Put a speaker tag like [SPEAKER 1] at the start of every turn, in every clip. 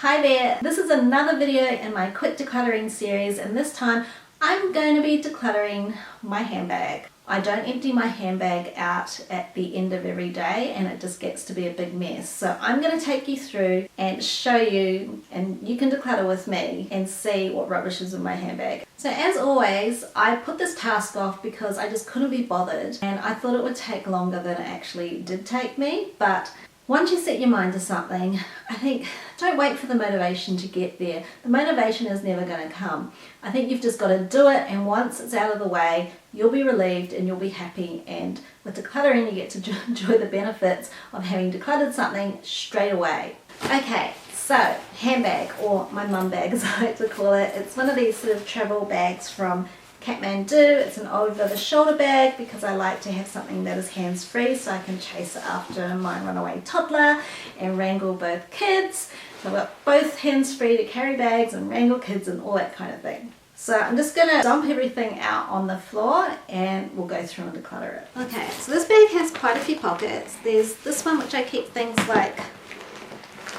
[SPEAKER 1] Hi there, this is another video in my quick decluttering series, and this time I'm going to be decluttering my handbag. I don't empty my handbag out at the end of every day and it just gets to be a big mess. So I'm going to take you through and show you, and you can declutter with me and see what rubbish is in my handbag. So as always, I put this task off because I just couldn't be bothered and I thought it would take longer than it actually did take me. But once you set your mind to something, I think don't wait for the motivation to get there. The motivation is never going to come. I think you've just got to do it, and once it's out of the way, you'll be relieved and you'll be happy. And with decluttering, you get to enjoy the benefits of having decluttered something straight away. Okay, so handbag, or my mum bag as I like to call it. It's one of these sort of travel bags from Kathmandu. It's an over the shoulder bag because I like to have something that is hands-free so I can chase it after my runaway toddler and wrangle both kids. So I've got both hands-free to carry bags and wrangle kids and all that kind of thing. So I'm just going to dump everything out on the floor and we'll go through and declutter it. Okay, so this bag has quite a few pockets. There's this one which I keep things like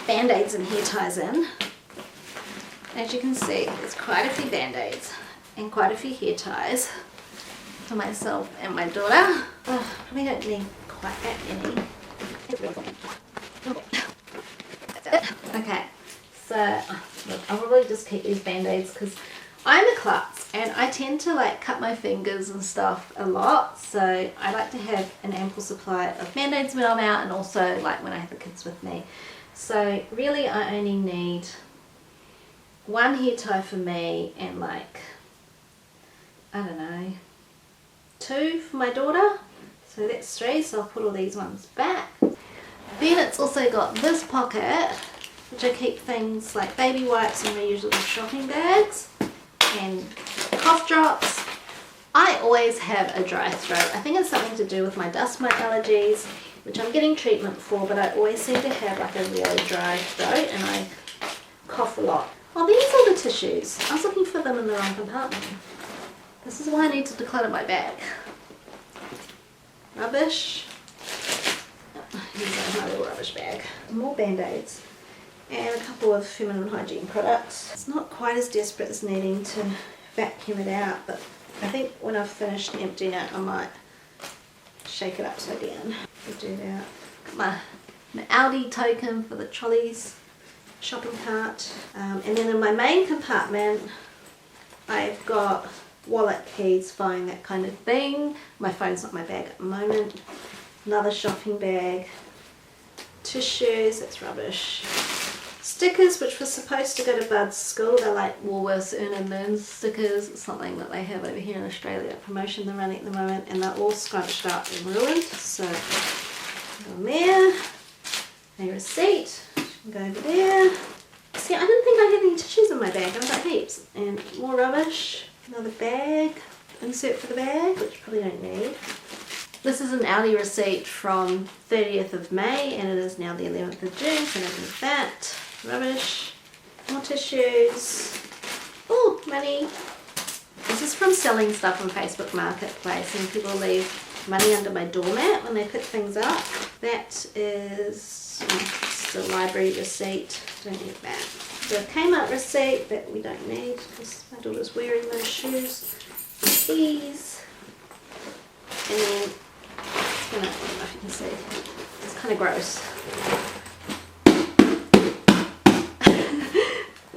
[SPEAKER 1] band-aids and hair ties in. As you can see, there's quite a few band-aids and quite a few hair ties for myself and my daughter. Oh, probably don't need quite that many. Okay, so look, I'll probably just keep these band-aids because I'm a klutz and I tend to like cut my fingers and stuff a lot, so I like to have an ample supply of band-aids when I'm out and also like when I have the kids with me. So really I only need one hair tie for me and like, I don't know, 2 for my daughter, so that's 3, so I'll put all these ones back. Then it's also got this pocket which I keep things like baby wipes and reusable shopping bags and cough drops. I always have a dry throat. I think it's something to do with my dust mite allergies, which I'm getting treatment for, but I always seem to have like a really dry throat and I cough a lot. Oh, these are the tissues. I was looking for them in the wrong compartment. This is why I need to declutter my bag. Rubbish. Here's my little rubbish bag. More band-aids. And a couple of feminine hygiene products. It's not quite as desperate as needing to vacuum it out, but I think when I've finished emptying it, I might shake it upside down. I'll do that. Got my Aldi token for the trolleys shopping cart. And then in my main compartment, I've got wallet, keys, phone, that kind of thing. My phone's not in my bag at the moment. Another shopping bag. Tissues, that's rubbish. Stickers, which were supposed to go to Bud's school. They're like Woolworths Earn and Learn stickers. It's something that they have over here in Australia, a promotion they're running at the moment, and they're all scrunched up and ruined. So, go there. A receipt, go over there. See, I didn't think I had any tissues in my bag. I've got heaps. And more rubbish. Another bag, insert for the bag, which you probably don't need. This is an Aldi receipt from 30th of May and it is now the 11th of June, so I don't need that. Rubbish. More tissues. Oh, money. This is from selling stuff on Facebook Marketplace and people leave money under my doormat when they pick things up. That is just a library receipt. Don't need that. The Kmart receipt that we don't need because my daughter's wearing those shoes. These. And then it's gonna, I don't know if you can see, it's kind of gross.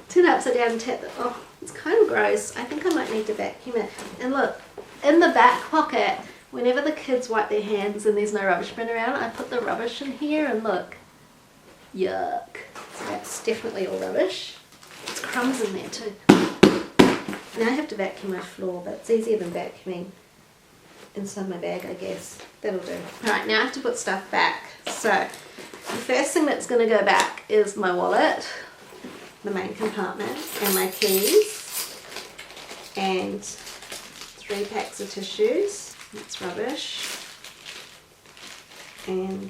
[SPEAKER 1] Turn it upside down and tap it. Oh, it's kind of gross. I think I might need to vacuum it. And look, in the back pocket, whenever the kids wipe their hands and there's no rubbish bin around, I put the rubbish in here and look. Yuck. So that's definitely all rubbish. There's crumbs in there too. Now I have to vacuum my floor, but it's easier than vacuuming inside my bag, I guess. That'll do. Alright, now I have to put stuff back. So, the first thing that's going to go back is my wallet, the main compartment, and my keys, and 3 packs of tissues. That's rubbish. And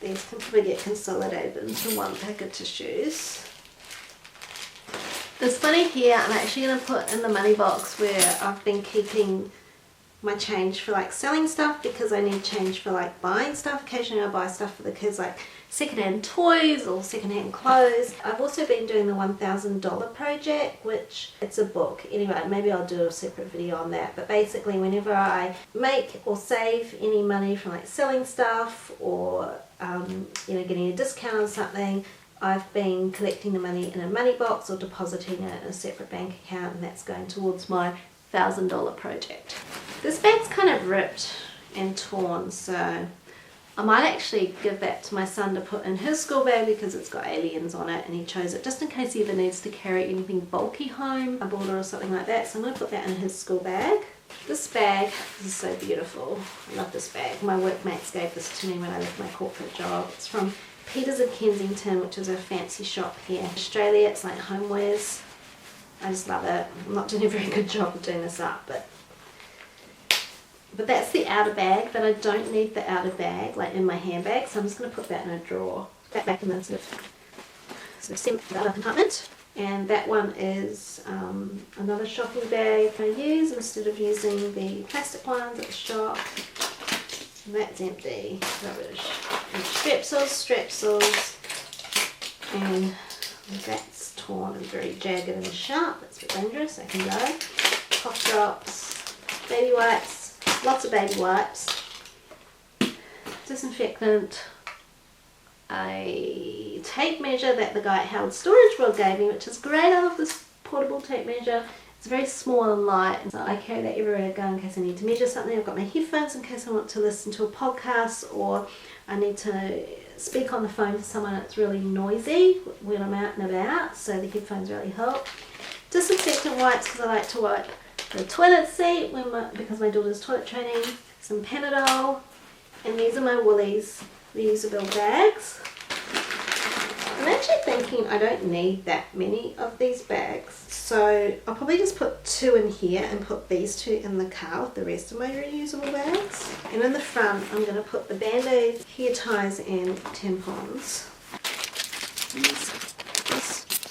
[SPEAKER 1] these can probably get consolidated into 1 pack of tissues. This money here I'm actually going to put in the money box where I've been keeping my change for like selling stuff because I need change for like buying stuff. Occasionally I buy stuff for the kids like secondhand toys or secondhand clothes. I've also been doing the $1,000 project, which it's a book. Anyway, maybe I'll do a separate video on that. But basically, whenever I make or save any money from like selling stuff or getting a discount on something, I've been collecting the money in a money box or depositing it in a separate bank account, and that's going towards my $1,000 project. This bag's kind of ripped and torn, so I might actually give that to my son to put in his school bag because it's got aliens on it and he chose it just in case he ever needs to carry anything bulky home, a border or something like that. So I'm going to put that in his school bag. This bag, this is so beautiful. I love this bag. My workmates gave this to me when I left my corporate job. It's from Peters in Kensington, which is a fancy shop here in Australia. It's like homewares. I just love it. I'm not doing a very good job of doing this up, but that's the outer bag, but I don't need the outer bag like in my handbag, so I'm just going to put that in a drawer. Back in the sort of the other compartment. And that one is another shopping bag I use instead of using the plastic ones at the shop. And that's empty. Rubbish. And strepsils, and that's torn and very jagged and sharp. That's a bit dangerous. That can go. Cough drops, baby wipes, lots of baby wipes, disinfectant, a tape measure that the guy at Howard Storage World gave me, which is great. I love this portable tape measure. It's very small and light, so I carry that everywhere I go in case I need to measure something. I've got my headphones in case I want to listen to a podcast or I need to speak on the phone to someone that's really noisy when I'm out and about, so the headphones really help. Disinfectant wipes because I like to wipe the toilet seat because my daughter's toilet training. Some Panadol, and these are my Woolies reusable bags. I'm actually thinking I don't need that many of these bags, so I'll probably just put 2 in here and put these 2 in the car with the rest of my reusable bags. And in the front I'm going to put the band-aids, hair ties and tampons.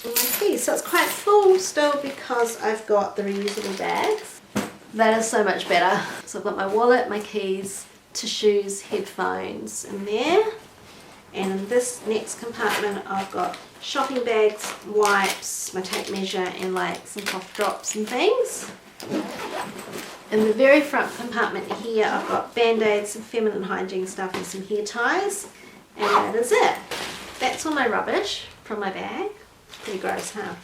[SPEAKER 1] And my keys. So it's quite full still because I've got the reusable bags. That is so much better. So I've got my wallet, my keys, tissues, headphones in there. And in this next compartment I've got shopping bags, wipes, my tape measure and like some cough drops and things. In the very front compartment here I've got band-aids, some feminine hygiene stuff and some hair ties. And that is it. That's all my rubbish from my bag. Pretty gross, huh?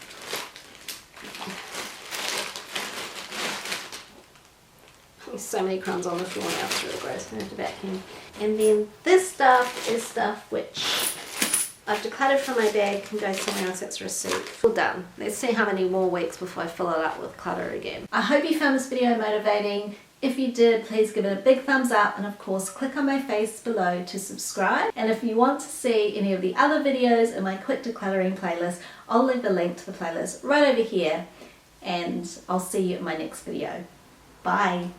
[SPEAKER 1] There's so many crumbs on the floor now, it's really gross. I have to vacuum. And then this stuff is stuff which I've decluttered from my bag, can go somewhere else. That's receipt. All done. Let's see how many more weeks before I fill it up with clutter again. I hope you found this video motivating. If you did, please give it a big thumbs up and of course click on my face below to subscribe. And if you want to see any of the other videos in my quick decluttering playlist, I'll leave the link to the playlist right over here, and I'll see you in my next video. Bye.